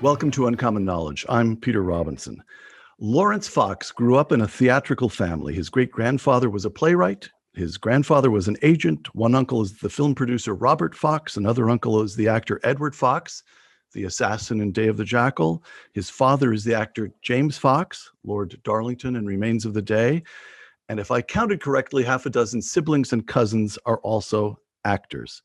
Welcome to Uncommon Knowledge. I'm Peter Robinson. Laurence Fox grew up in a theatrical family. His great-grandfather was a playwright. His grandfather was an agent. One uncle is the film producer Robert Fox. Another uncle is the actor Edward Fox, the assassin in Day of the Jackal. His father is the actor James Fox, Lord Darlington in Remains of the Day. And if I counted correctly, half a dozen siblings and cousins are also actors.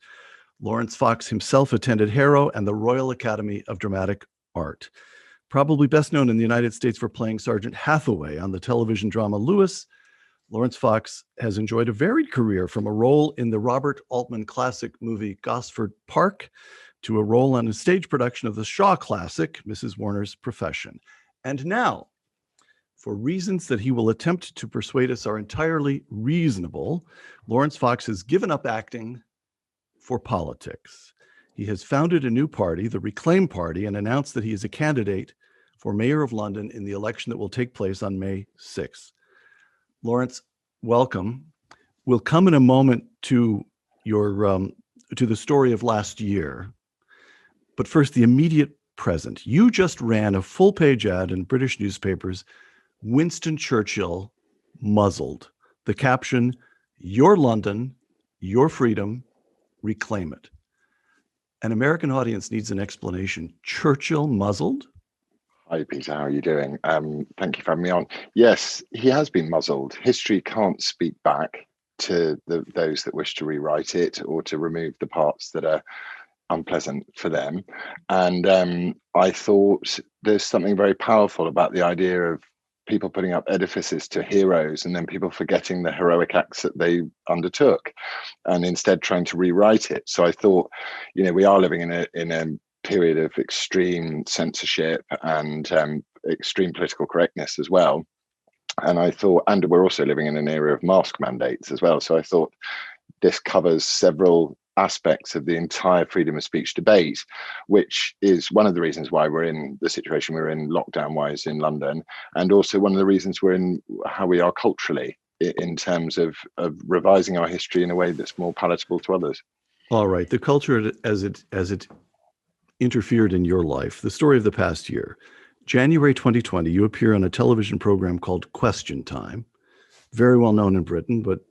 Laurence Fox himself attended Harrow and the Royal Academy of Dramatic Art. Probably best known in the United States for playing Sergeant Hathaway on the television drama Lewis, Laurence Fox has enjoyed a varied career, from a role in the Robert Altman classic movie Gosford Park to a role on a stage production of the Shaw classic, Mrs. Warner's Profession. And now, for reasons that he will attempt to persuade us are entirely reasonable, Laurence Fox has given up acting for politics. He has founded a new party, the Reclaim Party, and announced that he is a candidate for Mayor of London in the election that will take place on May 6th. Laurence, welcome. We'll come in a moment to your to the story of last year, but first, the immediate present. You just ran a full-page ad in British newspapers, Winston Churchill muzzled. The caption, "Your London, your freedom, reclaim it." An American audience needs an explanation. Churchill muzzled? Hi, Peter. How are you doing? Thank you for having me on. Yes, he has been muzzled. History can't speak back to those that wish to rewrite it or to remove the parts that are unpleasant for them. And I thought there's something very powerful about the idea of people putting up edifices to heroes and then people forgetting the heroic acts that they undertook and instead trying to rewrite it. So I thought, we are living in a period of extreme censorship and extreme political correctness as well. And I thought, and we're also living in an era of mask mandates as well. So I thought this covers several aspects of the entire freedom of speech debate, which is one of the reasons why we're in the situation we're in lockdown-wise in London, and also one of the reasons we're in how we are culturally in terms of revising our history in a way that's more palatable to others. All right, the culture as it interfered in your life, the story of the past year. January 2020, you appear on a television program called Question Time, very well known in Britain, but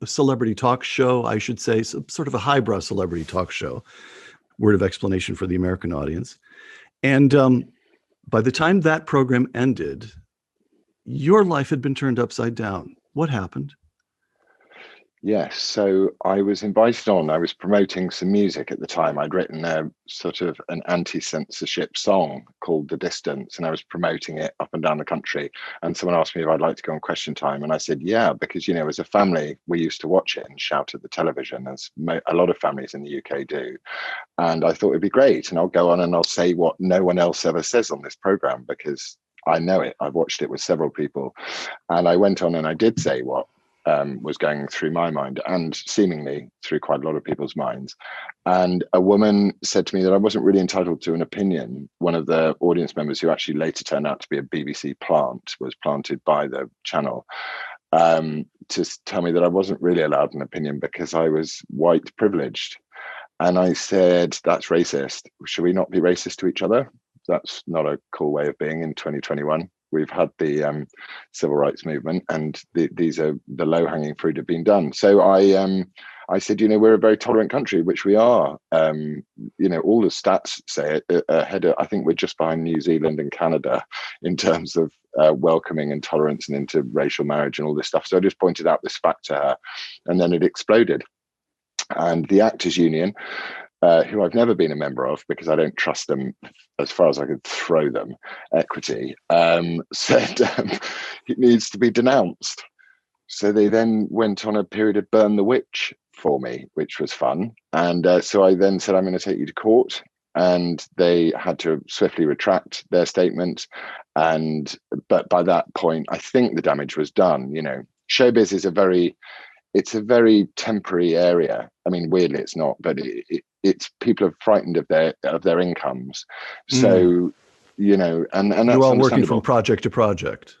a celebrity talk show, I should say, sort of a highbrow celebrity talk show, word of explanation for the American audience. And by the time that program ended, your life had been turned upside down. What happened? Yes, so I was invited on. I was promoting some music at the time. I'd written a sort of an anti-censorship song called The Distance, and I was promoting it up and down the country. And someone asked me if I'd like to go on Question Time. And I said, yeah, because, as a family, we used to watch it and shout at the television, as a lot of families in the UK do. And I thought it'd be great. And I'll go on and I'll say what no one else ever says on this program, because I know it. I've watched it with several people. And I went on and I did say what was going through my mind and seemingly through quite a lot of people's minds. And a woman said to me that I wasn't really entitled to an opinion. One of the audience members, who actually later turned out to be a BBC plant, was planted by the channel, to tell me that I wasn't really allowed an opinion because I was white privileged. And I said, that's racist. Should we not be racist to each other? That's not a cool way of being in 2021. We've had the civil rights movement, and these are the low-hanging fruit have been done. So I said, we're a very tolerant country, which we are. All the stats say it. I think we're just behind New Zealand and Canada in terms of welcoming and tolerance and interracial marriage and all this stuff. So I just pointed out this fact to her, and then it exploded. And the Actors Union, who I've never been a member of because I don't trust them as far as I could throw them equity, said it needs to be denounced. So they then went on a period of burn the witch for me, which was fun. And so I then said, I'm going to take you to court. And they had to swiftly retract their statement. But by that point, I think the damage was done. Showbiz is a very temporary area. I mean, weirdly, it's not, but it's people are frightened of their incomes. So, and that's you're all working from project to project.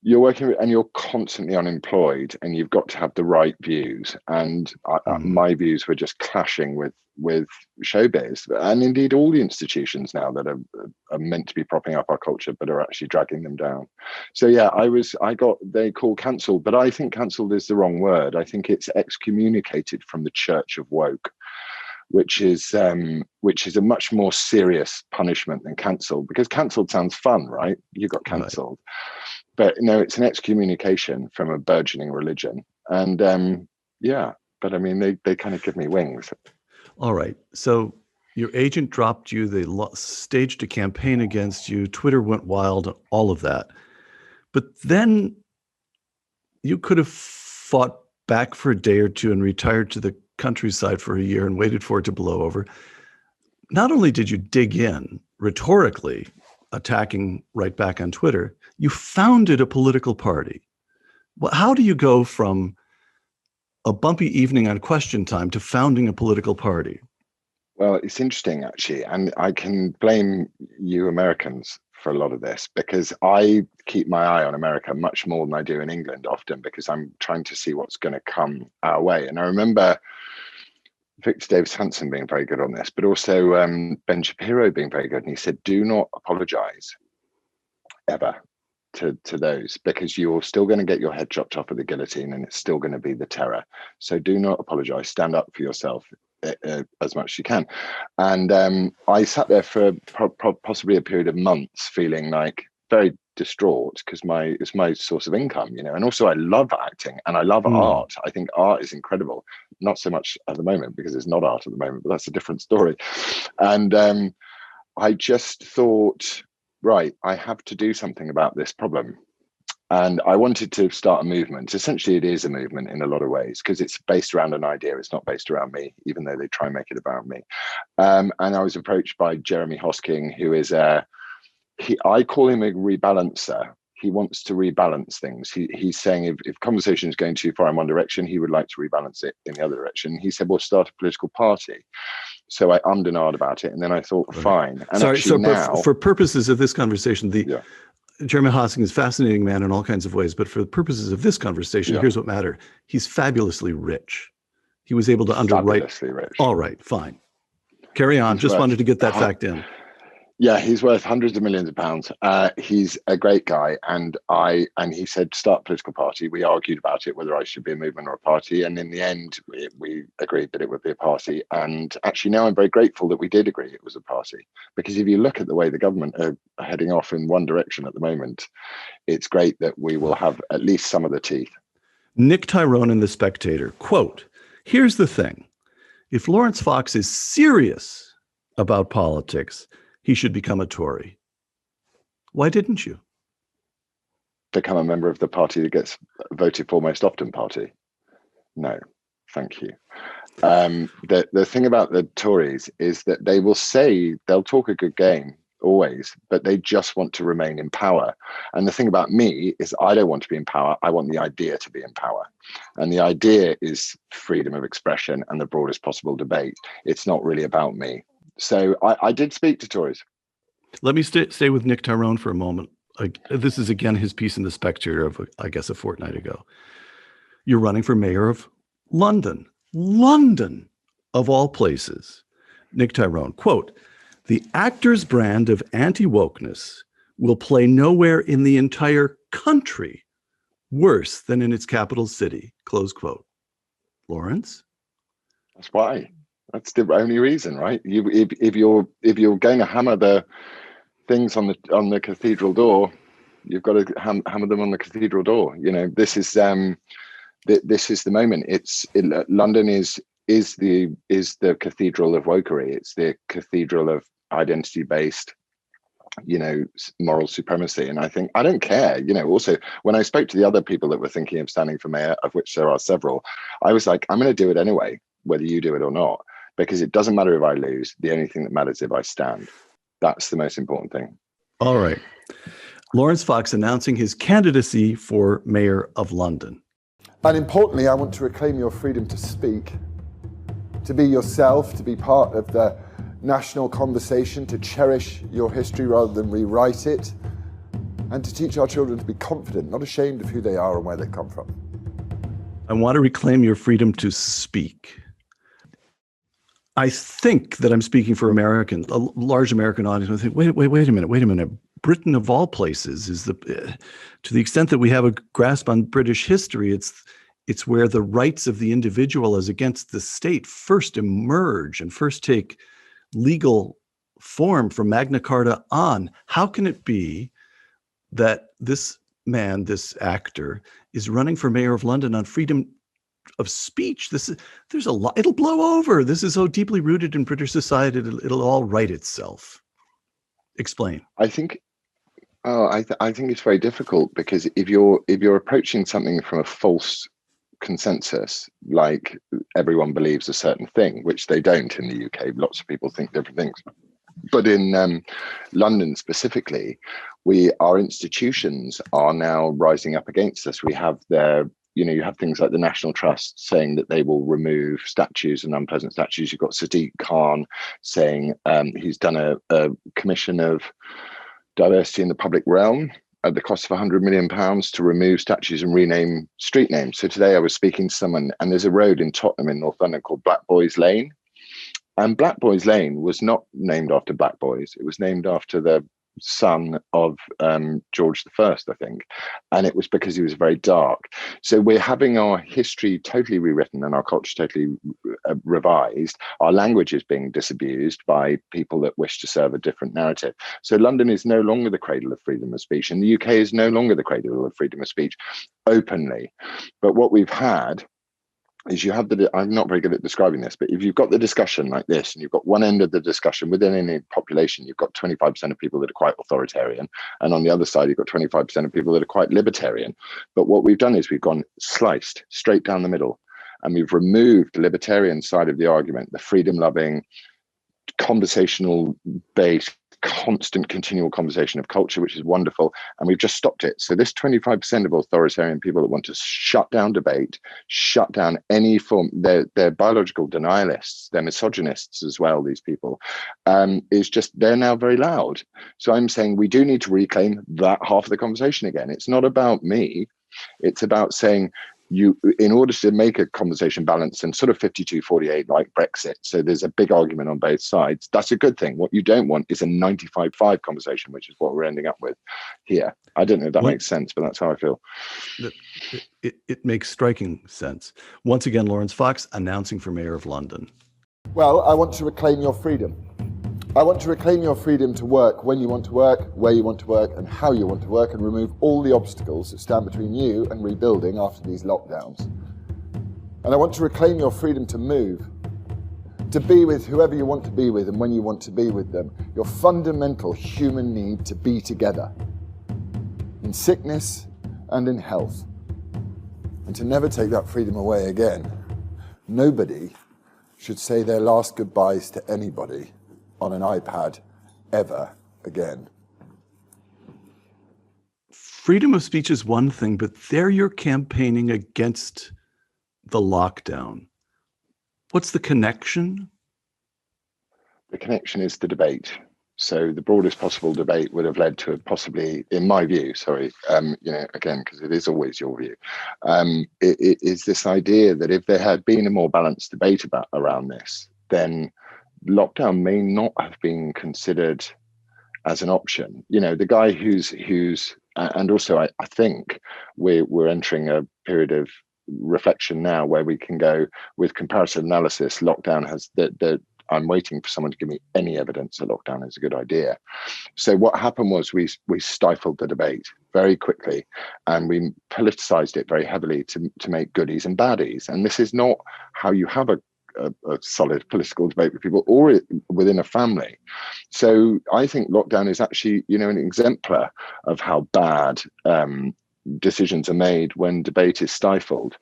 you're working and you're constantly unemployed, and you've got to have the right views. And my views were just clashing with showbiz, and indeed all the institutions now that are meant to be propping up our culture, but are actually dragging them down. So yeah, they call cancelled, but I think cancelled is the wrong word. I think it's excommunicated from the church of woke, which is a much more serious punishment than cancelled, because cancelled sounds fun, right? You got cancelled. Right. But no, it's an excommunication from a burgeoning religion. And yeah, but I mean, they kind of give me wings. All right. So your agent dropped you. They staged a campaign against you. Twitter went wild, all of that. But then you could have fought back for a day or two and retired to the countryside for a year and waited for it to blow over. Not only did you dig in rhetorically, attacking right back on Twitter, you founded a political party. Well, how do you go from a bumpy evening on Question Time to founding a political party? Well, it's interesting, actually, and I can blame you Americans for a lot of this, because I keep my eye on America much more than I do in England often, because I'm trying to see what's going to come our way. And I remember Victor Davis Hanson being very good on this, but also Ben Shapiro being very good. And he said, do not apologize ever to those, because you're still going to get your head chopped off at the guillotine, and it's still going to be the terror. So do not apologize. Stand up for yourself as much as you can. And I sat there for possibly a period of months feeling like very distraught, because it's my source of income, and also I love acting and I love art. I think art is incredible. Not so much at the moment, because it's not art at the moment, but that's a different story. And I just thought, right, I have to do something about this problem. And I wanted to start a movement. Essentially, it is a movement in a lot of ways, because it's based around an idea. It's not based around me, even though they try and make it about me. And I was approached by Jeremy Hosking, who is I call him a rebalancer. He wants to rebalance things. He's saying if conversation is going too far in one direction, he would like to rebalance it in the other direction. He said, well, start a political party. So I ummed and ahed about it. And then I thought, fine. And sorry, so now, for purposes of this conversation, Jeremy Hosking is a fascinating man in all kinds of ways. But for the purposes of this conversation, here's what matters. He's fabulously rich. He was able to underwrite. Fabulously rich. All right, fine. Carry on. Just wanted to get that fact in. Yeah, he's worth hundreds of millions of pounds. He's a great guy, and he said start a political party. We argued about it, whether I should be a movement or a party, and in the end, we agreed that it would be a party. And actually, now I'm very grateful that we did agree it was a party, because if you look at the way the government are heading off in one direction at the moment, it's great that we will have at least some of the teeth. Nick Tyrone in The Spectator, quote, "Here's the thing: if Laurence Fox is serious about politics, he should become a Tory. Why didn't you become a member of the party that gets voted for most often party? No, thank you. The thing about the Tories is that they will say, they'll talk a good game always, but they just want to remain in power. And the thing about me is I don't want to be in power. I want the idea to be in power. And the idea is freedom of expression and the broadest possible debate. It's not really about me. So I did speak to Tories. Let me stay with Nick Tyrone for a moment. This is, again, his piece in The Spectator of, I guess, a fortnight ago. You're running for mayor of London. London, of all places. Nick Tyrone, quote, "The actor's brand of anti-wokeness will play nowhere in the entire country worse than in its capital city," close quote. Lawrence? That's why. That's the only reason, right? If you're going to hammer the things on the cathedral door, you've got to hammer them on the cathedral door. This is the moment. London is the cathedral of wokery. It's the cathedral of identity-based, moral supremacy. And I think I don't care. Also, when I spoke to the other people that were thinking of standing for mayor, of which there are several, I was like, I'm going to do it anyway, whether you do it or not. Because it doesn't matter if I lose. The only thing that matters is if I stand. That's the most important thing. All right. Laurence Fox announcing his candidacy for mayor of London. And importantly, I want to reclaim your freedom to speak, to be yourself, to be part of the national conversation, to cherish your history rather than rewrite it, and to teach our children to be confident, not ashamed of who they are and where they come from. I want to reclaim your freedom to speak. I think that I'm speaking for Americans, a large American audience. I think, wait a minute. Britain, of all places, is to the extent that we have a grasp on British history, it's where the rights of the individual as against the state first emerge and first take legal form from Magna Carta on. How can it be that this man, this actor, is running for mayor of London on freedom of speech? There's a lot. It'll blow over. This is so deeply rooted in British society. It'll all right itself. Explain. I think it's very difficult, because if you're approaching something from a false consensus, like everyone believes a certain thing, which they don't in the UK. Lots of people think different things. But in London specifically, our institutions are now rising up against us. We have you have things like the National Trust saying that they will remove statues and unpleasant statues. You've got Sadiq Khan saying he's done a commission of diversity in the public realm at the cost of £100 million to remove statues and rename street names. So today I was speaking to someone, and there's a road in Tottenham in North London called Black Boys Lane. And Black Boys Lane was not named after black boys. It was named after the son of George I, I think. And it was because he was very dark. So we're having our history totally rewritten and our culture totally revised. Our language is being disabused by people that wish to serve a different narrative. So London is no longer the cradle of freedom of speech, and the UK is no longer the cradle of freedom of speech openly. But what we've had is I'm not very good at describing this, but if you've got the discussion like this, and you've got one end of the discussion within any population, you've got 25% of people that are quite authoritarian, and on the other side, you've got 25% of people that are quite libertarian. But what we've done is we've gone sliced straight down the middle, and we've removed the libertarian side of the argument, the freedom-loving, conversational-based, constant continual conversation of culture, which is wonderful, and we've just stopped it. So this 25% of authoritarian people that want to shut down debate, shut down any form, they're biological denialists, they're misogynists as well, these people, they're now very loud. So I'm saying we do need to reclaim that half of the conversation again. It's not about me, it's about saying, in order to make a conversation balanced and sort of 52-48 like Brexit, so there's a big argument on both sides, that's a good thing. What you don't want is a 95-5 conversation, which is what we're ending up with here. I don't know if that makes sense, but that's how I feel. It makes striking sense. Once again, Laurence Fox announcing for Mayor of London. Well, I want to reclaim your freedom. I want to reclaim your freedom to work when you want to work, where you want to work, and how you want to work, and remove all the obstacles that stand between you and rebuilding after these lockdowns. And I want to reclaim your freedom to move, to be with whoever you want to be with and when you want to be with them, your fundamental human need to be together, in sickness and in health, and to never take that freedom away again. Nobody should say their last goodbyes to anybody on an iPad ever again. Freedom of speech is one thing, but there you're campaigning against the lockdown. What's the connection? The connection is the debate. So the broadest possible debate would have led to possibly, in my view, again, because it is always your view, it is this idea that if there had been a more balanced debate around this, then lockdown may not have been considered as an option. The guy who's and also I think we're entering a period of reflection now where we can go with comparative analysis. Lockdown has I'm waiting for someone to give me any evidence that lockdown is a good idea. So what happened was we stifled the debate very quickly, and we politicized it very heavily to make goodies and baddies. And this is not how you have a solid political debate with people or within a family. So I think lockdown is actually, an exemplar of how bad decisions are made when debate is stifled.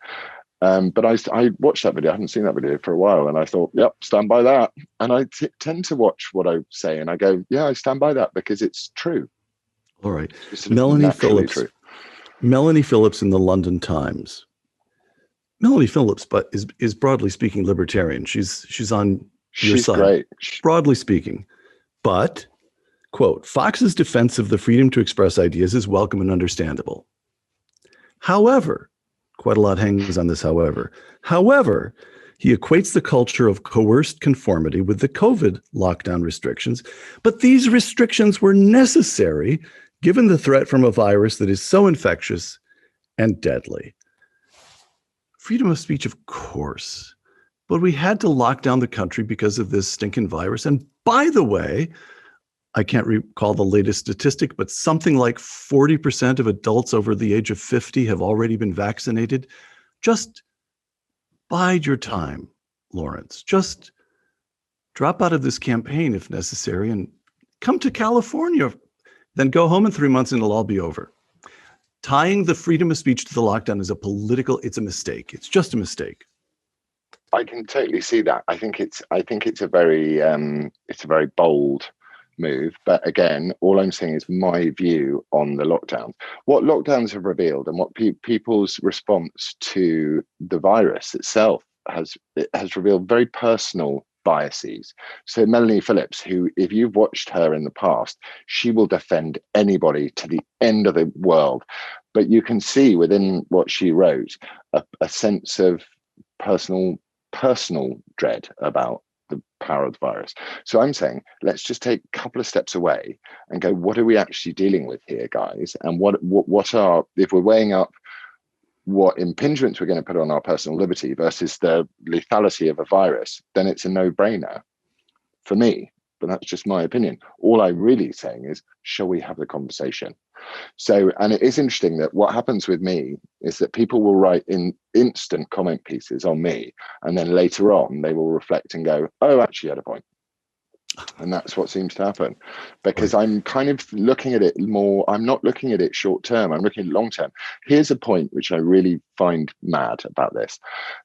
But I watched that video. I haven't seen that video for a while, and I thought, yep, stand by that. And I tend to watch what I say, and I go, yeah, I stand by that because it's true. All right, It's Melanie Phillips. True. Melanie Phillips in the London Times. Melanie Phillips, but is broadly speaking libertarian. She's on your side, great. Broadly speaking, but Quote, Fox's defense of the freedom to express ideas is welcome and understandable. However, quite a lot hangs on this however. However, he equates the culture of coerced conformity with the COVID lockdown restrictions, but these restrictions were necessary given the threat from a virus that is so infectious and deadly. Freedom of speech, of course, but we had to lock down the country because of this stinking virus. And by the way, I can't recall the latest statistic, but something like 40% of adults over the age of 50 have already been vaccinated. Just bide your time, Laurence. Just drop out of this campaign if necessary and come to California. Then go home in 3 months and it'll all be over. Tying the freedom of speech to the lockdown is it's a mistake. It's just a mistake. I can totally see that. I think it's a very bold move. But again, all I'm saying is my view on the lockdowns. What lockdowns have revealed and what people's response to the virus itself has revealed very personal biases. So Melanie Phillips, who, if you've watched her in the past, she will defend anybody to the end of the world. But you can see within what she wrote a sense of personal dread about the power of the virus. So I'm saying, let's just take a couple of steps away and go, what are we actually dealing with here, guys? And what are, if we're weighing up what impingements we're going to put on our personal liberty versus the lethality of a virus, then it's a no-brainer for me. But that's just my opinion. All I'm really saying is, shall we have the conversation? So, and it is interesting that what happens with me is that people will write in instant comment pieces on me, and then later on they will reflect and go, oh, actually you had a point. And that's what seems to happen, because I'm kind of looking at it more, I'm not looking at it short term, I'm looking at it long term. Here's a point which I really find mad about this,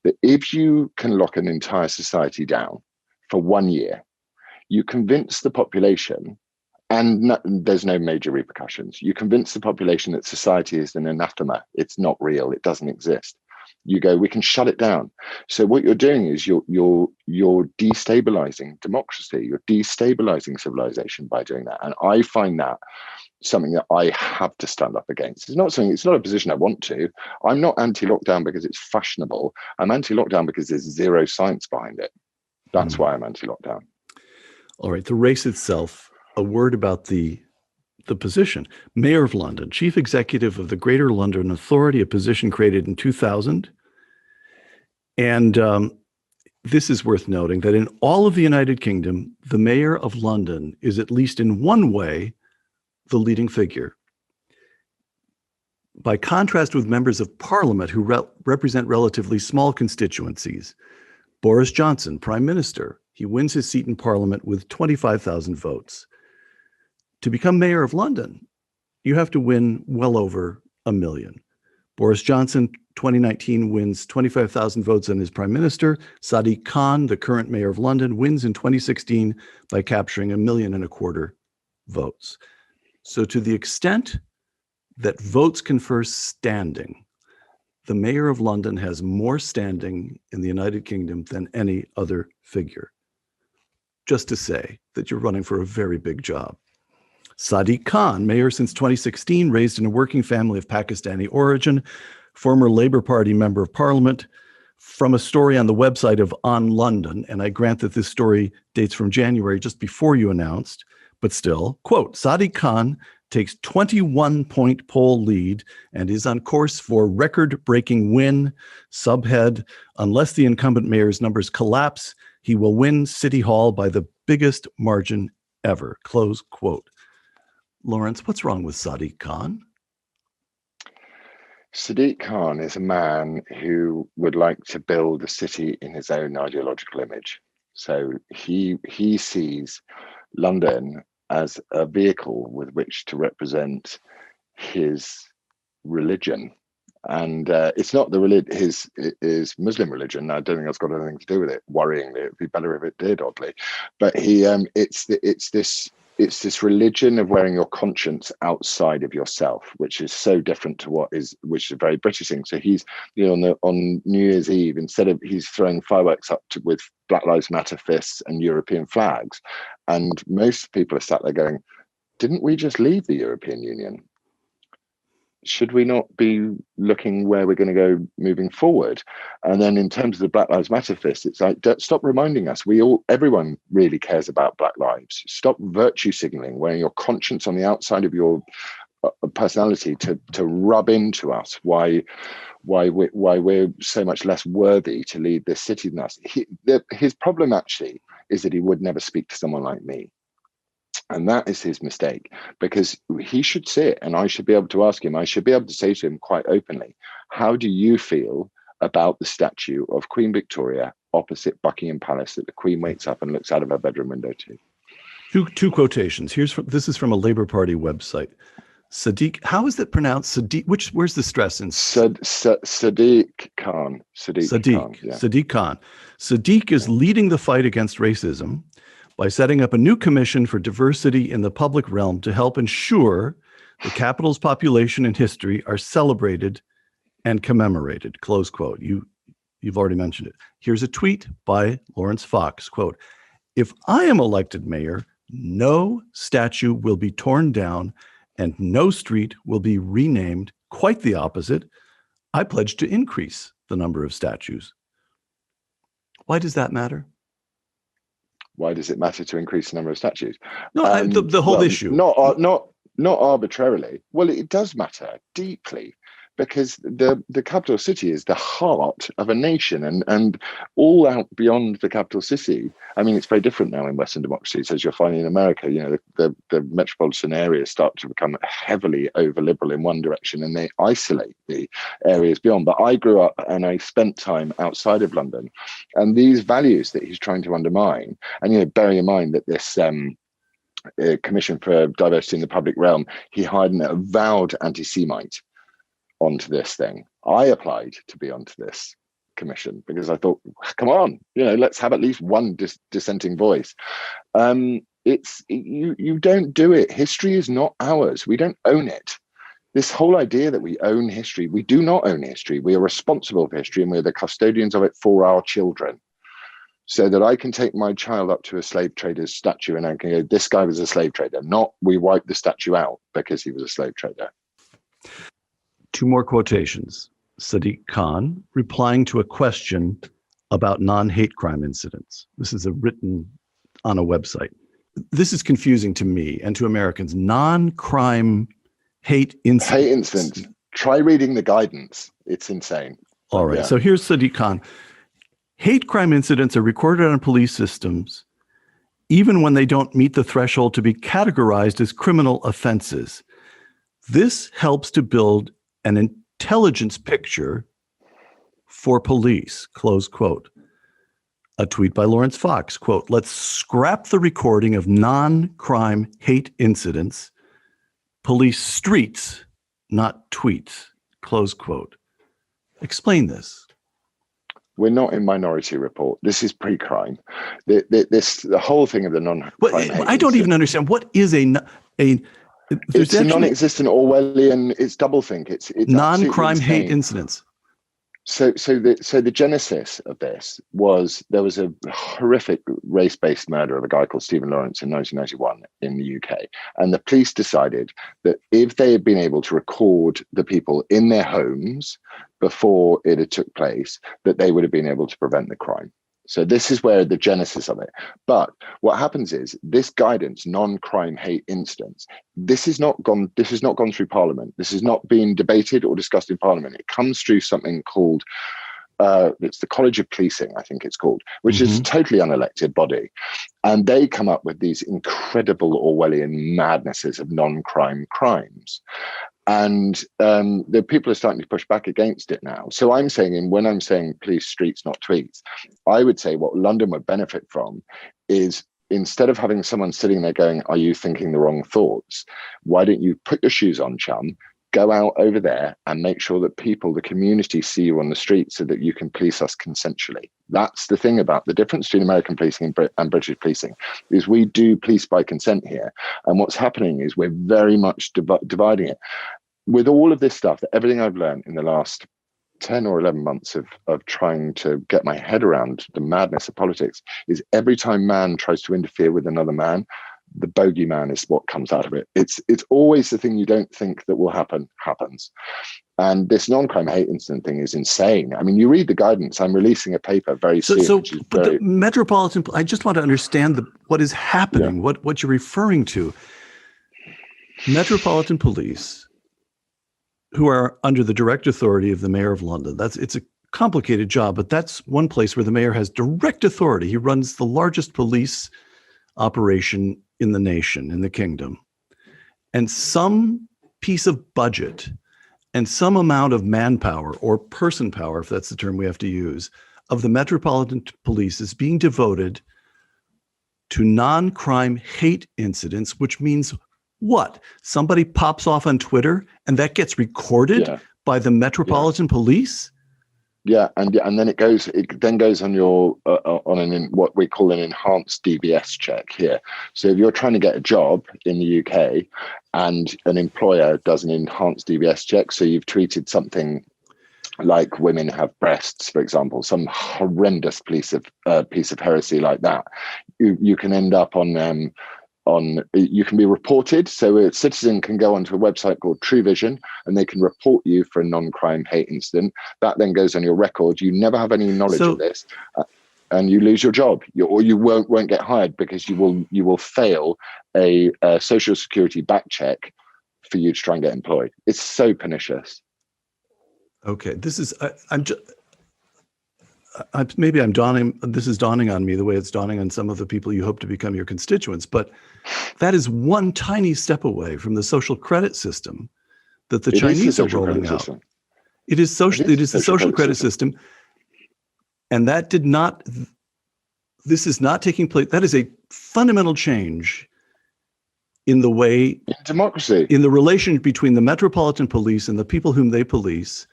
that if you can lock an entire society down for 1 year, you convince the population, and there's no major repercussions. You convince the population that society is an anathema. It's not real. It doesn't exist. You go, we can shut it down. So what you're doing is you're destabilizing democracy. You're destabilizing civilization by doing that. And I find that something that I have to stand up against. It's not a position I want to. I'm not anti-lockdown because it's fashionable. I'm anti-lockdown because there's zero science behind it. That's why I'm anti-lockdown. All right, the race itself, a word about the position. Mayor of London, Chief Executive of the Greater London Authority, a position created in 2000. And this is worth noting that in all of the United Kingdom, the Mayor of London is at least in one way the leading figure. By contrast with members of Parliament who represent relatively small constituencies, Boris Johnson, Prime Minister, he wins his seat in Parliament with 25,000 votes. To become Mayor of London, you have to win well over 1 million. Boris Johnson, 2019, wins 25,000 votes and is Prime Minister. Sadiq Khan, the current Mayor of London, wins in 2016 by capturing 1.25 million votes. So to the extent that votes confer standing, the Mayor of London has more standing in the United Kingdom than any other figure. Just to say that you're running for a very big job. Sadiq Khan, mayor since 2016, raised in a working family of Pakistani origin, former Labour Party member of Parliament, from a story on the website of On London, and I grant that this story dates from January, just before you announced, but still, quote, Sadiq Khan takes 21-point poll lead and is on course for record-breaking win. Subhead, unless the incumbent mayor's numbers collapse, he will win City Hall by the biggest margin ever, close quote. Laurence, what's wrong with Sadiq Khan? Sadiq Khan is a man who would like to build a city in his own ideological image. So he sees London as a vehicle with which to represent his religion. And it's not his Muslim religion. I don't think that's got anything to do with it. Worryingly, it'd be better if it did, oddly. But it's this religion of wearing your conscience outside of yourself, which is so different to which is a very British thing. So he's, on New Year's Eve, instead of he's throwing fireworks up with Black Lives Matter fists and European flags, and most people are sat there going, didn't we just leave the European Union? Should we not be looking where we're going to go moving forward? And then in terms of the Black Lives Matter fist, it's like, stop reminding us, everyone really cares about Black lives. Stop virtue signaling, wearing your conscience on the outside of your personality to rub into us why we're so much less worthy to lead this city than us. His problem actually is that he would never speak to someone like me. And that is his mistake, because he should sit and I should be able to ask him, I should be able to say to him quite openly, how do you feel about the statue of Queen Victoria opposite Buckingham Palace that the Queen wakes up and looks out of her bedroom window to? Two quotations. This is from a Labour Party website. Sadiq, how is it pronounced? Sadiq, where's the stress in? Sadiq Khan. Sadiq Khan. Sadiq is leading the fight against racism by setting up a new commission for diversity in the public realm to help ensure the capital's population and history are celebrated and commemorated, close quote. You've already mentioned it. Here's a tweet by Laurence Fox, quote, "If I am elected mayor, no statue will be torn down and no street will be renamed. Quite the opposite. I pledge to increase the number of statues." Why does that matter? Why does it matter to increase the number of statues? No, the whole issue. Not arbitrarily. Well, it does matter deeply, because the capital city is the heart of a nation, and all out beyond the capital city. I mean, it's very different now in Western democracies, as you're finding in America. You know, the metropolitan areas start to become heavily over liberal in one direction, and they isolate the areas beyond. But I grew up and I spent time outside of London, and these values that he's trying to undermine, and bearing in mind that this Commission for Diversity in the Public Realm, he hired an avowed anti-Semite onto this thing. I applied to be onto this commission because I thought, come on, let's have at least one dissenting voice. It's you don't do it. History is not ours. We don't own it. This whole idea that we own history, we do not own history. We are responsible for history, and we're the custodians of it for our children. So that I can take my child up to a slave trader's statue and I can go, this guy was a slave trader, not we wiped the statue out because he was a slave trader. Two more quotations. Sadiq Khan replying to a question about non-hate crime incidents. This is written on a website. This is confusing to me and to Americans. Non-crime hate incidents. Hate incidents. Try reading the guidance. It's insane. All right. Yeah. So here's Sadiq Khan. Hate crime incidents are recorded on police systems even when they don't meet the threshold to be categorized as criminal offenses. This helps to build an intelligence picture for police, close quote. A tweet by Laurence Fox, quote, "Let's scrap the recording of non-crime hate incidents. Police streets, not tweets," close quote. Explain this. We're not in Minority Report. This is pre-crime. The whole thing of the non-crime hate I don't even understand. What is it's a non-existent Orwellian. It's doublethink. It's non-crime hate incidents. So the genesis of this was there was a horrific race-based murder of a guy called Stephen Lawrence in 1991 in the UK, and the police decided that if they had been able to record the people in their homes before it had took place, that they would have been able to prevent the crime. So this is where the genesis of it. But what happens is this guidance, non-crime hate incidents, this has not gone through Parliament. This is not being debated or discussed in Parliament. It comes through something called it's the College of Policing, I think it's called, which is a totally unelected body. And they come up with these incredible Orwellian madnesses of non-crime crimes. And the people are starting to push back against it now. So I'm saying, when I'm saying police streets, not tweets, I would say what London would benefit from is, instead of having someone sitting there going, are you thinking the wrong thoughts? Why don't you put your shoes on, chum? Go out over there and make sure that people, the community, see you on the street so that you can police us consensually. That's the thing about the difference between American policing and British policing, is we do police by consent here. And what's happening is we're very much dividing it. With all of this stuff, everything I've learned in the last 10 or 11 months of trying to get my head around the madness of politics is every time man tries to interfere with another man, the bogeyman is what comes out of it. It's always the thing you don't think that will happen happens. And this non-crime hate incident thing is insane. I mean, you read the guidance. I'm releasing a paper very soon. The metropolitan, I just want to understand what is happening, what you're referring to. Metropolitan police, who are under the direct authority of the mayor of London. It's a complicated job, but that's one place where the mayor has direct authority. He runs the largest police operation in the nation, in the kingdom. And some piece of budget and some amount of manpower or person power, if that's the term we have to use, of the Metropolitan Police is being devoted to non-crime hate incidents, which means what? Somebody pops off on Twitter and that gets recorded by the Metropolitan Police? Yeah, and then it then goes on your what we call an enhanced DBS check here. So if you're trying to get a job in the UK and an employer does an enhanced DBS check, so you've tweeted something like women have breasts, for example, some horrendous piece of heresy like that, you can end up on you can be reported. So a citizen can go onto a website called True Vision and they can report you for a non-crime hate incident. That then goes on your record. You never have any knowledge of this, and you lose your job, or you won't get hired because you will fail a social security back check for you to try and get employed. It's so pernicious. Okay, this is this is dawning on me the way it's dawning on some of the people you hope to become your constituents, but that is one tiny step away from the social credit system that the Chinese are rolling out. It is the social credit system. And this is not taking place. That is a fundamental change in the way democracy, in the relation between the Metropolitan Police and the people whom they police.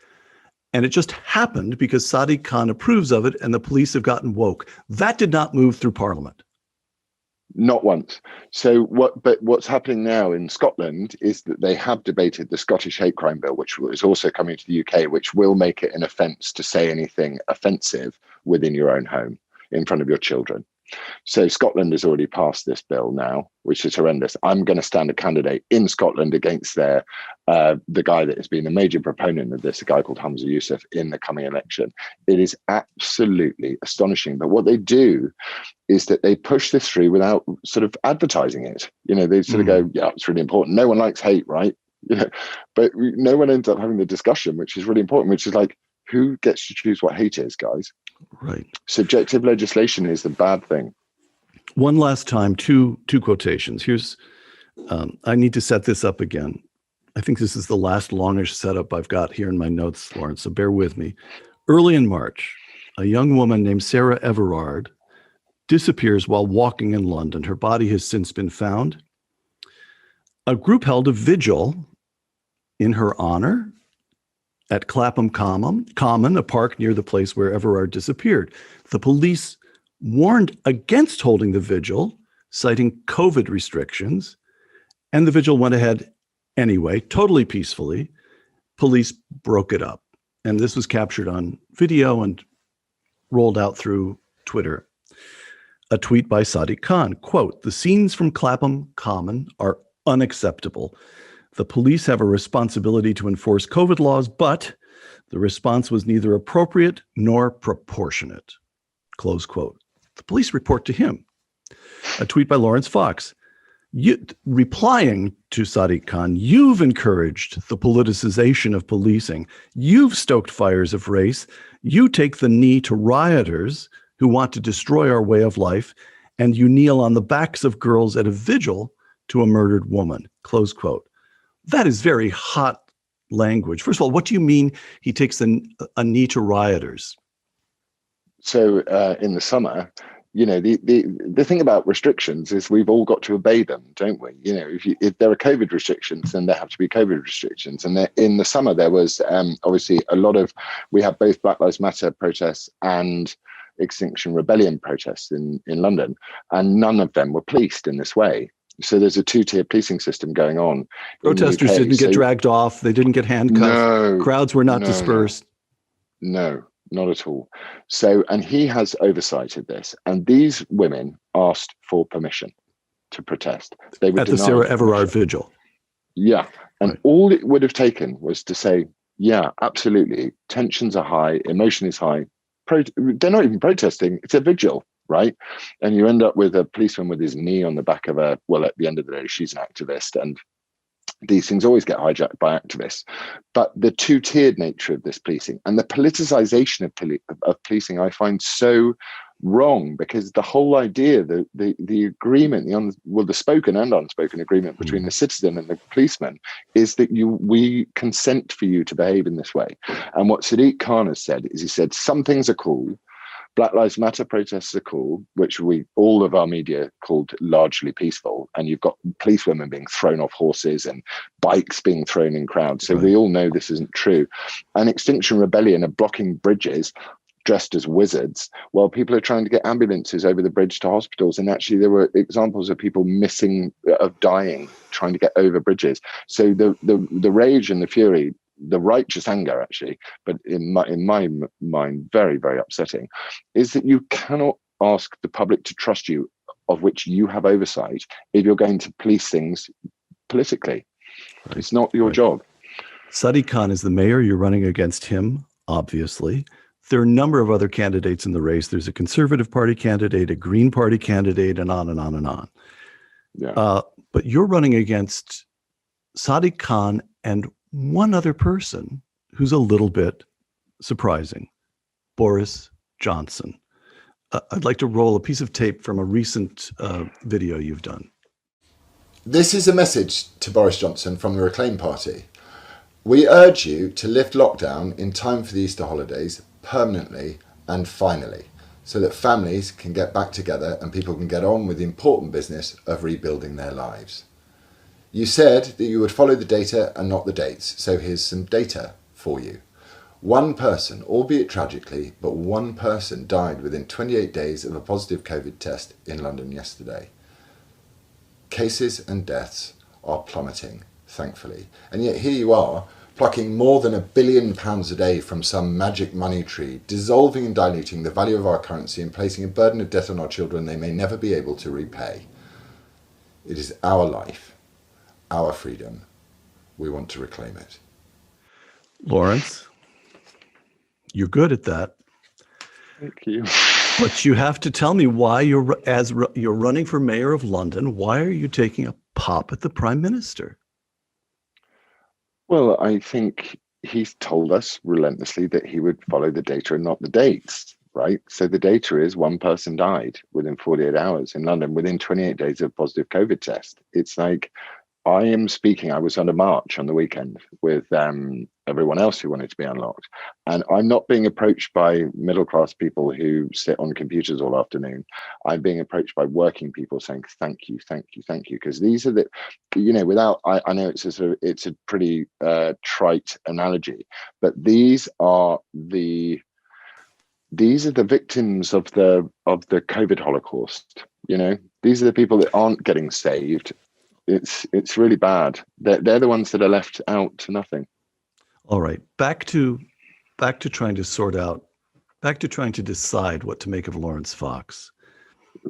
And it just happened because Sadiq Khan approves of it and the police have gotten woke. That did not move through Parliament. Not once. So what's happening now in Scotland is that they have debated the Scottish hate crime bill, which is also coming to the UK, which will make it an offence to say anything offensive within your own home in front of your children. So Scotland has already passed this bill now, which is horrendous. I'm going to stand a candidate in Scotland against the guy that has been the major proponent of this, a guy called Hamza Yousaf, in the coming election. It is absolutely astonishing. But what they do is that they push this through without sort of advertising it. You know, they sort of go, yeah, it's really important. No one likes hate, right? You know, but no one ends up having the discussion, which is really important, which is like, who gets to choose what hate is, guys? Right. Subjective legislation is the bad thing. One last time, two quotations. Here's, I need to set this up again. I think this is the last longish setup I've got here in my notes, Laurence, so bear with me. Early in March, a young woman named Sarah Everard disappears while walking in London. Her body has since been found. A group held a vigil in her honor at Clapham Common, a park near the place where Everard disappeared. The police warned against holding the vigil, citing COVID restrictions, and the vigil went ahead anyway, totally peacefully. Police broke it up, and this was captured on video and rolled out through Twitter. A tweet by Sadiq Khan, quote, "The scenes from Clapham Common are unacceptable. The police have a responsibility to enforce COVID laws, but the response was neither appropriate nor proportionate." Close quote. The police report to him. A tweet by Laurence Fox. Replying to Sadiq Khan, "You've encouraged the politicization of policing. You've stoked fires of race. You take the knee to rioters who want to destroy our way of life, and you kneel on the backs of girls at a vigil to a murdered woman." Close quote. That is very hot language. First of all, what do you mean he takes a knee to rioters? So in the summer, you know, the thing about restrictions is we've all got to obey them, don't we? You know, if there are COVID restrictions, then there have to be COVID restrictions. And in the summer, there was obviously we have both Black Lives Matter protests and Extinction Rebellion protests in London, and none of them were policed in this way. So there's a two-tier policing system going on. Protesters didn't get dragged off. They didn't get handcuffed. No, crowds were not dispersed. No, not at all. So, and he has oversighted this. And these women asked for permission. to protest. They were at the denied Sarah permission. Everard vigil. Yeah. And Right. all it would have taken was to say, yeah, absolutely. Tensions are high. Emotion is high. They're not even protesting. It's a vigil, right? And you end up with a policeman with his knee on the back of well, at the end of the day, she's an activist. And these things always get hijacked by activists. But the two-tiered nature of this policing and the politicization of policing, I find so wrong, because the whole idea, the agreement, the spoken and unspoken agreement between the citizen and the policeman is that we consent for you to behave in this way. And what Sadiq Khan has said is, he said some things are cool. Black Lives Matter protests are cool, which all of our media called largely peaceful. And you've got policewomen being thrown off horses and bikes being thrown in crowds. So we all know this isn't true. And Extinction Rebellion are blocking bridges dressed as wizards while people are trying to get ambulances over the bridge to hospitals. And actually there were examples of people of dying trying to get over bridges. So the rage and the fury, the righteous anger, actually, but in my mind, very, very upsetting, is that you cannot ask the public to trust you, of which you have oversight, if you're going to police things politically. Right. It's not your job. Sadiq Khan is the mayor. You're running against him, obviously. There are a number of other candidates in the race. There's a Conservative Party candidate, a Green Party candidate, and on and on and on. Yeah. But you're running against Sadiq Khan and one other person who's a little bit surprising, Boris Johnson. I'd like to roll a piece of tape from a recent video you've done. This is a message to Boris Johnson from the Reclaim Party. We urge you to lift lockdown in time for the Easter holidays permanently and finally, so that families can get back together and people can get on with the important business of rebuilding their lives. You said that you would follow the data and not the dates, so here's some data for you. One person, albeit tragically, but one person died within 28 days of a positive COVID test in London yesterday. Cases and deaths are plummeting, thankfully. And yet here you are, plucking more than £1 billion a day from some magic money tree, dissolving and diluting the value of our currency and placing a burden of debt on our children they may never be able to repay. It is our life, our freedom. We want to reclaim it. Laurence, you're good at that. Thank you. But you have to tell me why you're running for mayor of London. Why are you taking a pop at the Prime Minister? Well, I think he's told us relentlessly that he would follow the data and not the dates, right? So the data is one person died within 48 hours in London within 28 days of positive COVID test. It's like, I was on a march on the weekend with everyone else who wanted to be unlocked. And I'm not being approached by middle-class people who sit on computers all afternoon. I'm being approached by working people saying, thank you, thank you, thank you. Because these are I know it's a pretty trite analogy, but these are the victims of the COVID Holocaust. These are the people that aren't getting saved. It's really bad. They're the ones that are left out to nothing. All right, back to trying to sort out, back to trying to decide what to make of Laurence Fox.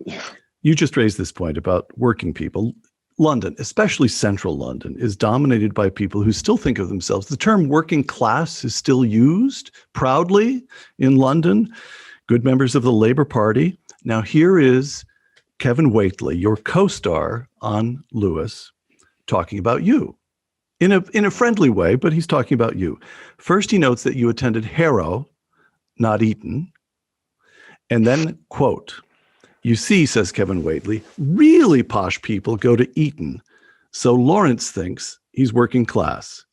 Yeah. You just raised this point about working people. London, especially central London, is dominated by people who still think of themselves. The term working class is still used proudly in London. Good members of the Labour Party. Now here is Kevin Waitley, your co-star on Lewis, talking about you in a friendly way, but he's talking about you. First, he notes that you attended Harrow, not Eton. And then, quote, "You see," says Kevin Waitley, "really posh people go to Eton. So Laurence thinks he's working class.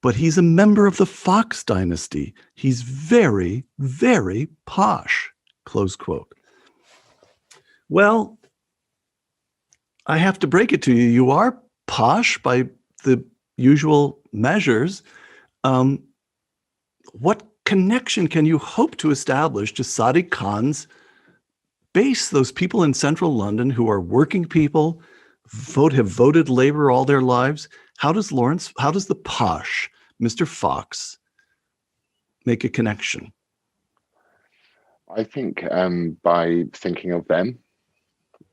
But he's a member of the Fox dynasty. He's very, very posh," close quote. Well, I have to break it to you. You are posh by the usual measures. What connection can you hope to establish to Sadiq Khan's base, those people in central London who are working people, have voted Labour all their lives? How does the posh Mr. Fox make a connection? I think by thinking of them,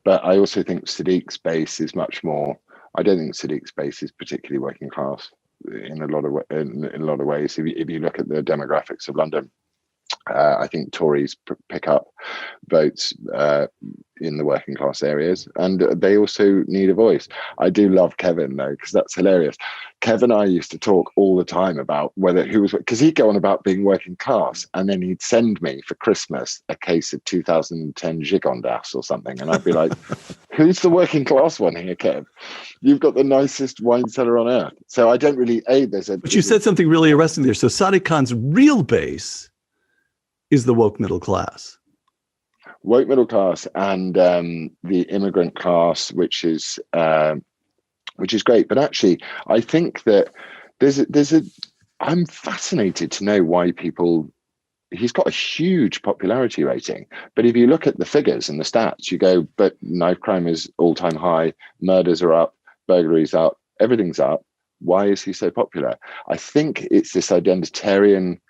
But I also think Sadiq's base is much more. I don't think Sadiq's base is particularly working class in a lot of ways. If you look at the demographics of London, I think Tories pick up votes in the working class areas, and they also need a voice. I do love Kevin though, because that's hilarious. Kevin and I used to talk all the time about because he'd go on about being working class, and then he'd send me for Christmas a case of 2010 Gigondas or something, and I'd be like, who's the working class one here, Kev? You've got the nicest wine cellar on earth. So I don't really, but you said something really arresting there. So Sadiq Khan's real base is the woke middle class. Woke middle class and the immigrant class, which is great. But actually, I think that I'm fascinated to know why he's got a huge popularity rating. But if you look at the figures and the stats, you go, but knife crime is all-time high, murders are up, burglaries up, everything's up. Why is he so popular? I think it's this identitarian,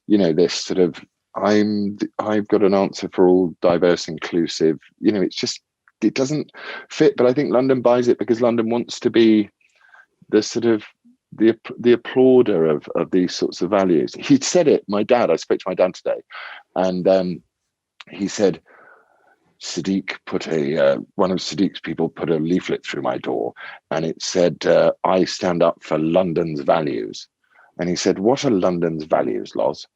this sort of, I've got an answer for all, diverse, inclusive. It doesn't fit. But I think London buys it because London wants to be the sort of the applauder of these sorts of values. He'd said it. I spoke to my dad today, and he said, Sadiq one of Sadiq's people put a leaflet through my door, and it said, "I stand up for London's values." And he said, "What are London's values, Loz?"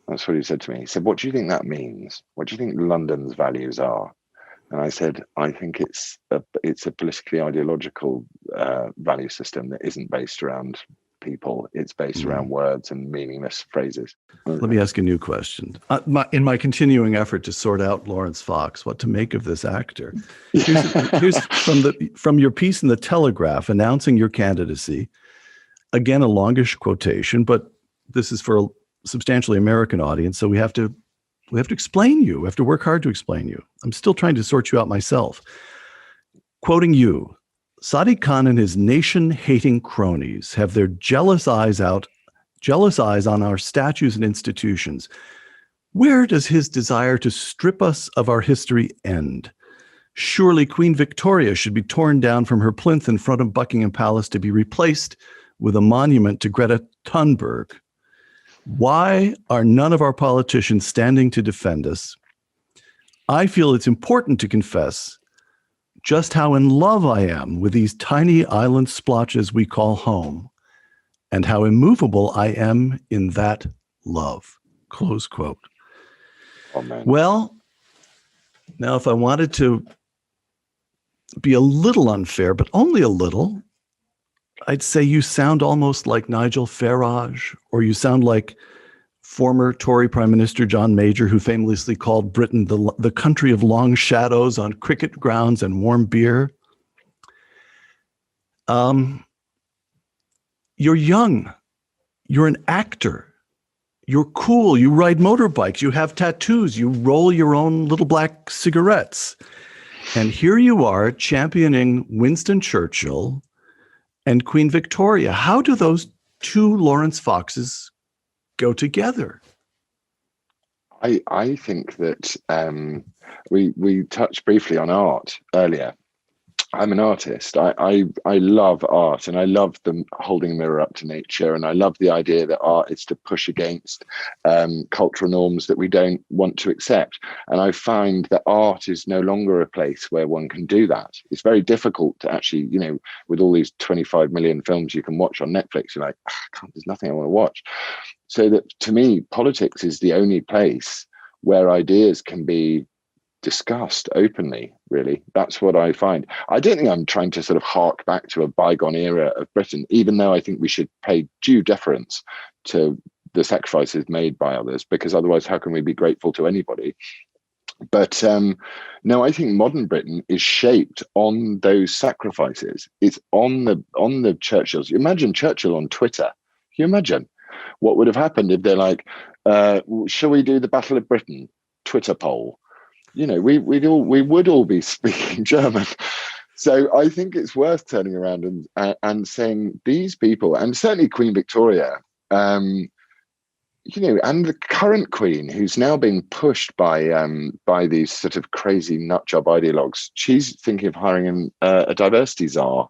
That's what he said to me. He said, "What do you think that means? What do you think London's values are?" And I said, "I think it's a politically ideological value system that isn't based around people. It's based around words and meaningless phrases." Let me ask a new question. In my continuing effort to sort out Laurence Fox, what to make of this actor, here's from your piece in the Telegraph announcing your candidacy. Again, a longish quotation, but this is for a substantially American audience, so we have to explain you. We have to work hard to explain you. I'm still trying to sort you out myself. Quoting you, Sadiq Khan and his nation-hating cronies have their jealous eyes on our statues and institutions. Where does his desire to strip us of our history end? Surely Queen Victoria should be torn down from her plinth in front of Buckingham Palace to be replaced with a monument to Greta Thunberg. Why are none of our politicians standing to defend us? I feel it's important to confess just how in love I am with these tiny island splotches we call home, and how immovable I am in that love. Close quote. Oh, man. Well, now if I wanted to be a little unfair, but only a little, I'd say you sound almost like Nigel Farage, or you sound like former Tory Prime Minister John Major, who famously called Britain the country of long shadows on cricket grounds and warm beer. You're young. You're an actor. You're cool. You ride motorbikes. You have tattoos. You roll your own little black cigarettes. And here you are championing Winston Churchill and Queen Victoria. How do those two Laurence Foxes go together? I think that we touched briefly on art earlier. I'm an artist. I love art, and I love them holding a mirror up to nature, and I love the idea that art is to push against cultural norms that we don't want to accept. And I find that art is no longer a place where one can do that. It's very difficult to actually, with all these 25 million films you can watch on Netflix, you're like, there's nothing I want to watch. So that, to me, politics is the only place where ideas can be discussed openly, really. That's what I find. I don't think I'm trying to sort of hark back to a bygone era of Britain, even though I think we should pay due deference to the sacrifices made by others, because otherwise how can we be grateful to anybody? But no, I think modern Britain is shaped on those sacrifices. It's on the Churchills. Imagine Churchill on Twitter. Can you imagine what would have happened if they're like, shall we do the Battle of Britain Twitter poll? We would all be speaking German. So I think it's worth turning around and saying these people, and certainly Queen Victoria, and the current queen, who's now being pushed by these sort of crazy nut job ideologues, she's thinking of hiring a diversity czar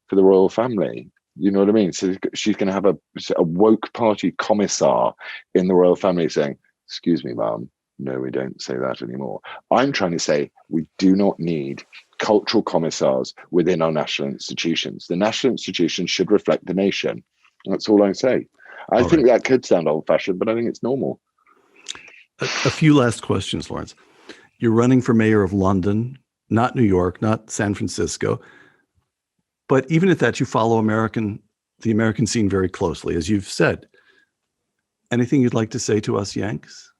for the royal family. You know what I mean? So she's going to have a woke party commissar in the royal family saying, "Excuse me, ma'am, no, we don't say that anymore." I'm trying to say we do not need cultural commissars within our national institutions. The national institutions should reflect the nation. That's all I say. I think that could sound old-fashioned, but I think it's normal. A few last questions, Laurence. You're running for mayor of London, not New York, not San Francisco. But even at that, you follow the American scene very closely, as you've said. Anything you'd like to say to us Yanks?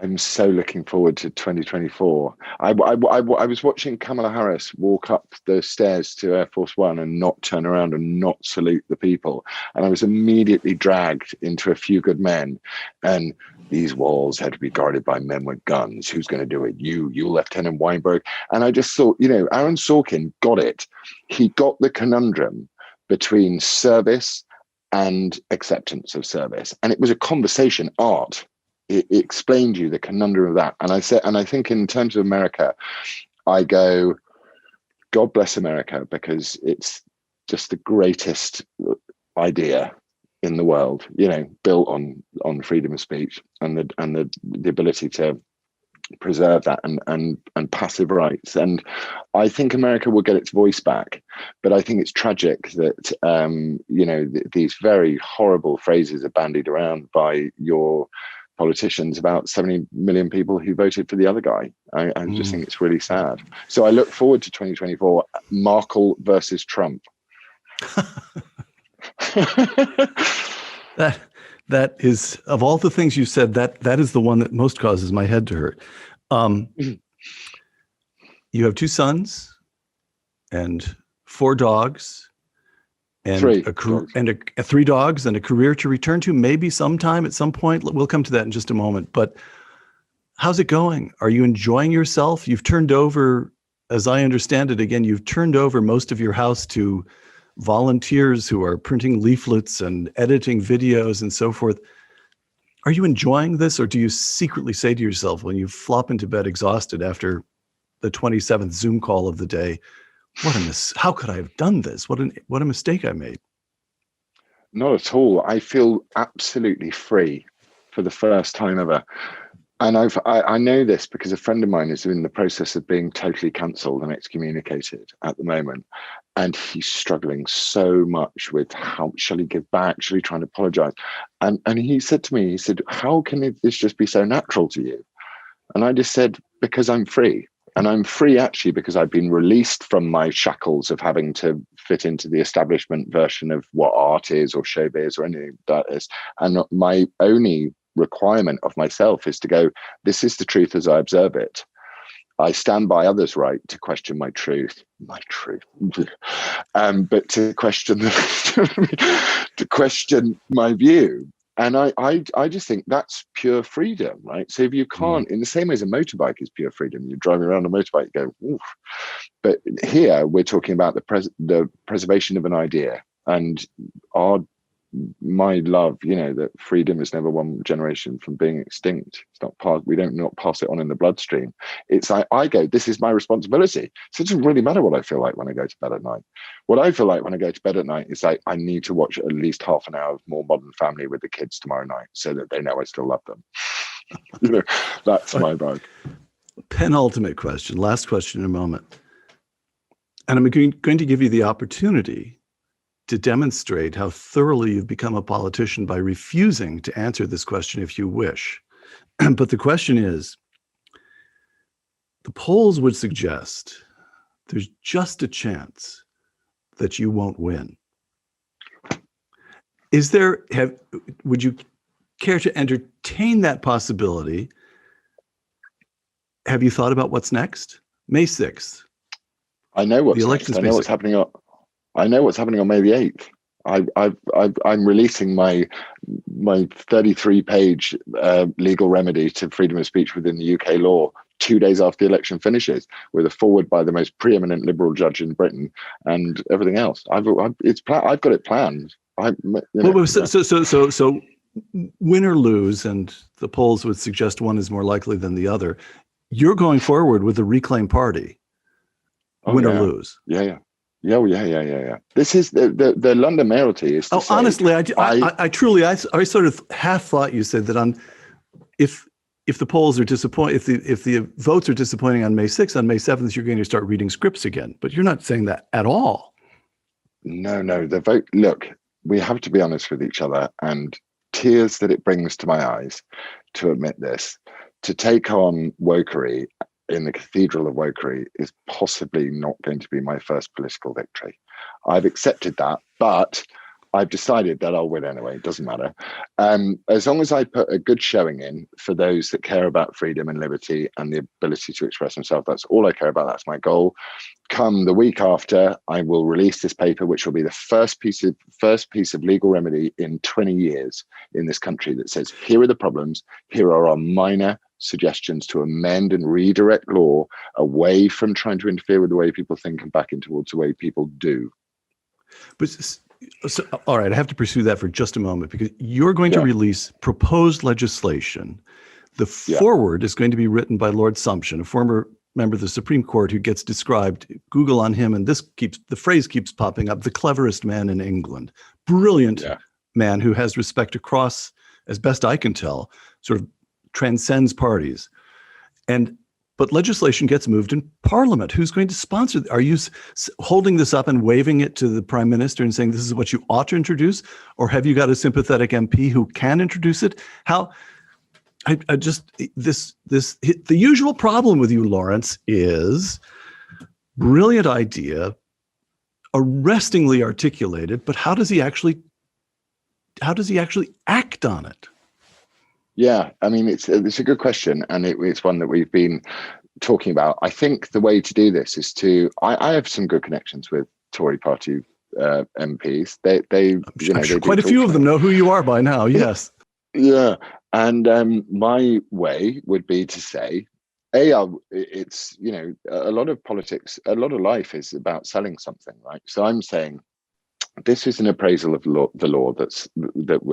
I'm so looking forward to 2024. I was watching Kamala Harris walk up the stairs to Air Force One and not turn around and not salute the people. And I was immediately dragged into A Few Good Men. And these walls had to be guarded by men with guns. Who's going to do it? You, Lieutenant Weinberg. And I just thought, Aaron Sorkin got it. He got the conundrum between service and acceptance of service. And it was a conversation art. It explained you the conundrum of that. And I think in terms of America, I go, God bless America, because it's just the greatest idea in the world, built on freedom of speech and the ability to preserve that and passive rights. And I think America will get its voice back. But I think it's tragic that these very horrible phrases are bandied around by your politicians about 70 million people who voted for the other guy. I just think it's really sad. So I look forward to 2024, Merkel versus Trump. That is, of all the things you said, that is the one that most causes my head to hurt. You have 2 sons and 4 dogs. And 3 dogs. And 3 dogs and a career to return to, maybe sometime at some point. We'll come to that in just a moment. But how's it going? Are you enjoying yourself? You've turned over, as I understand it, again, you've turned over most of your house to volunteers who are printing leaflets and editing videos and so forth. Are you enjoying this, or do you secretly say to yourself when you flop into bed exhausted after the 27th Zoom call of the day, how could I have done this? What a mistake I made. Not at all. I feel absolutely free for the first time ever. And I know this because a friend of mine is in the process of being totally cancelled and excommunicated at the moment. And he's struggling so much with how shall he give back? Shall he try and apologize? And he said to me, how can this just be so natural to you? And I just said, because I'm free. And I'm free actually because I've been released from my shackles of having to fit into the establishment version of what art is or showbiz or anything that is. And my only requirement of myself is to go, this is the truth as I observe it. I stand by others' right to question my truth, but to question to question my view. And I just think that's pure freedom, right? So if you can't, in the same way as a motorbike is pure freedom, you're driving around a motorbike, you go, oof. But here we're talking about the preservation of an idea and my love, that freedom is never one generation from being extinct. It's not we don't pass it on in the bloodstream. It's I go, this is my responsibility. So it doesn't really matter what I feel like when I go to bed at night. What I feel like when I go to bed at night is I need to watch at least half an hour of More Modern Family with the kids tomorrow night so that they know I still love them. That's my vibe. Penultimate question, last question in a moment. And I'm going to give you the opportunity to demonstrate how thoroughly you've become a politician by refusing to answer this question if you wish. But the question is, the polls would suggest there's just a chance that you won't win. Would you care to entertain that possibility? Have you thought about what's next? May 6th. I know what's next. I know what's happening on May the 8th. I'm releasing my 33-page legal remedy to freedom of speech within the UK law 2 days after the election finishes, with a forward by the most preeminent liberal judge in Britain and everything else. I've got it planned. So win or lose, and the polls would suggest one is more likely than the other, you're going forward with the Reclaim Party, win or lose. Yeah. This is the London mayoralty is to say, honestly, I truly sort of half thought you said that if the polls are disappointing, if the votes are disappointing on May 6th, on May 7th, you're going to start reading scripts again. But you're not saying that at all. No, the vote. Look, we have to be honest with each other, and tears that it brings to my eyes to admit this. To take on wokery in the Cathedral of Wokery is possibly not going to be my first political victory. I've accepted that, but I've decided that I'll win anyway. It doesn't matter. As long as I put a good showing in for those that care about freedom and liberty and the ability to express themselves, that's all I care about. That's my goal. Come the week after, I will release this paper, which will be the first piece of legal remedy in 20 years in this country that says, here are the problems. Here are our minor suggestions to amend and redirect law away from trying to interfere with the way people think and back in towards the way people do. But so, all right, I have to pursue that for just a moment, because you're going to release proposed legislation. The foreword is going to be written by Lord Sumption, a former member of the Supreme Court who gets described, Google on him, and the phrase keeps popping up, the cleverest man in England. Brilliant man who has respect across, as best I can tell, sort of transcends parties. But legislation gets moved in Parliament. Who's going to sponsor? Are you holding this up and waving it to the Prime Minister and saying this is what you ought to introduce? Or have you got a sympathetic MP who can introduce it? The usual problem with you, Laurence, is brilliant idea, arrestingly articulated, but how does he actually act on it? Yeah, I mean, it's a good question, and it's one that we've been talking about. I think the way to do this is I have some good connections with Tory party MPs. I'm sure quite a few of them know who you are by now. Yes. Yeah, and my way would be to say, it's a lot of politics, a lot of life is about selling something, right? So I'm saying, this is an appraisal of the law that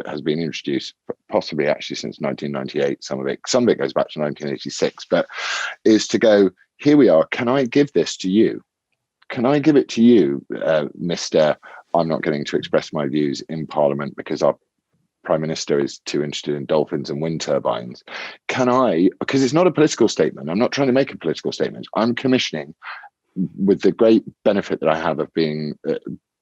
has been introduced, possibly actually since 1998. Some of it goes back to 1986, but is to go, here we are. Can I give this to you? Can I give it to you, Mr. I'm not getting to express my views in Parliament because our Prime Minister is too interested in dolphins and wind turbines. Can I, because it's not a political statement. I'm not trying to make a political statement. I'm commissioning, with the great benefit that I have of being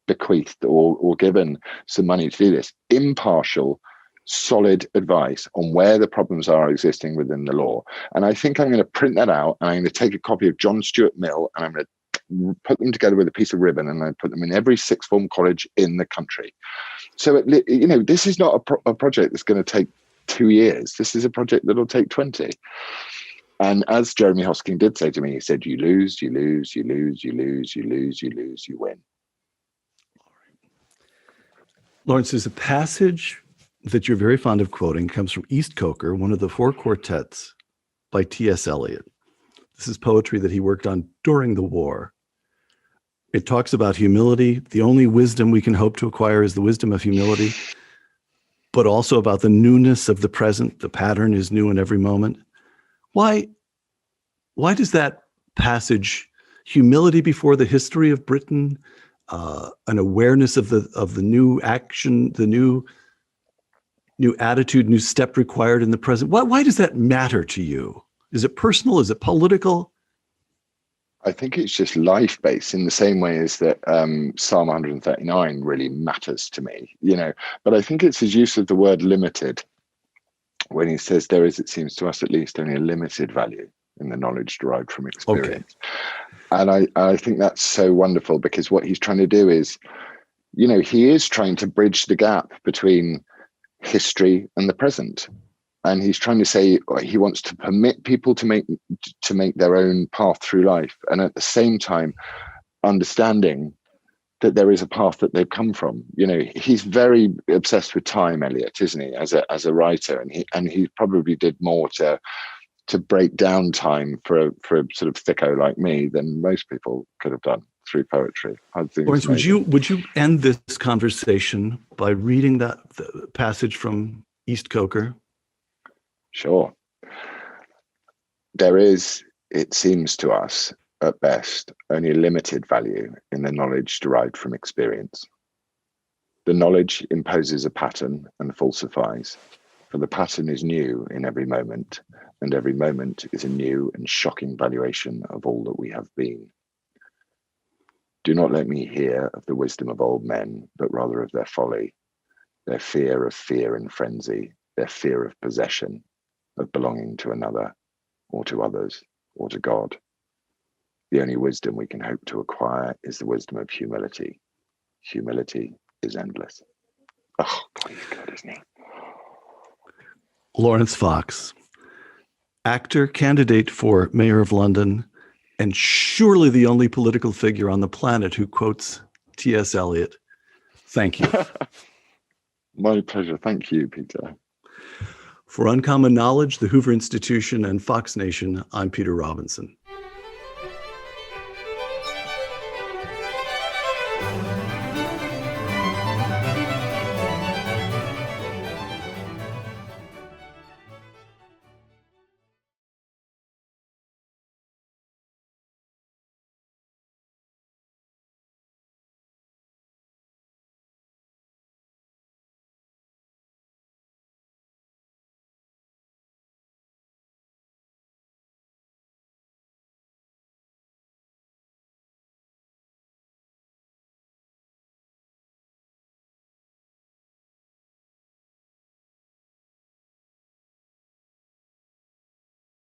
bequeathed or given some money to do this, impartial, solid advice on where the problems are existing within the law. And I think I'm going to print that out, and I'm going to take a copy of John Stuart Mill, and I'm going to put them together with a piece of ribbon, and I put them in every sixth form college in the country. So, this is not a project that's going to take 2 years. This is a project that'll take 20. And as Jeremy Hosking did say to me, he said, you lose, you lose, you lose, you lose, you lose, you lose, you win. Laurence, there's a passage that you're very fond of quoting, comes from East Coker, one of the four quartets by T.S. Eliot. This is poetry that he worked on during the war. It talks about humility. The only wisdom we can hope to acquire is the wisdom of humility, but also about the newness of the present. The pattern is new in every moment. Why does that passage, humility before the history of Britain, an awareness of the new action, the new attitude, new step required in the present. Why does that matter to you? Is it personal? Is it political? I think it's just life-based in the same way as that Psalm 139 really matters to me, But I think it's his use of the word limited when he says there is, it seems to us at least, only a limited value in the knowledge derived from experience. Okay. And I think that's so wonderful, because what he's trying to do is, he is trying to bridge the gap between history and the present. And he's trying to say he wants to permit people to make their own path through life. And at the same time, understanding that there is a path that they've come from. He's very obsessed with time, Eliot, isn't he, as a writer? And he probably did more to break down time for a sort of thicko like me than most people could have done through poetry. Laurence, would you end this conversation by reading that passage from East Coker? Sure. There is, it seems to us, at best, only a limited value in the knowledge derived from experience. The knowledge imposes a pattern and falsifies, for the pattern is new in every moment, and every moment is a new and shocking valuation of all that we have been. Do not let me hear of the wisdom of old men, but rather of their folly, their fear of fear and frenzy, their fear of possession, of belonging to another, or to others, or to God. The only wisdom we can hope to acquire is the wisdom of humility. Humility is endless. Oh, God, he's good, isn't he? Laurence Fox, actor, candidate for Mayor of London, and surely the only political figure on the planet who quotes T.S. Eliot. Thank you. My pleasure. Thank you, Peter. For Uncommon Knowledge, the Hoover Institution, and Fox Nation, I'm Peter Robinson.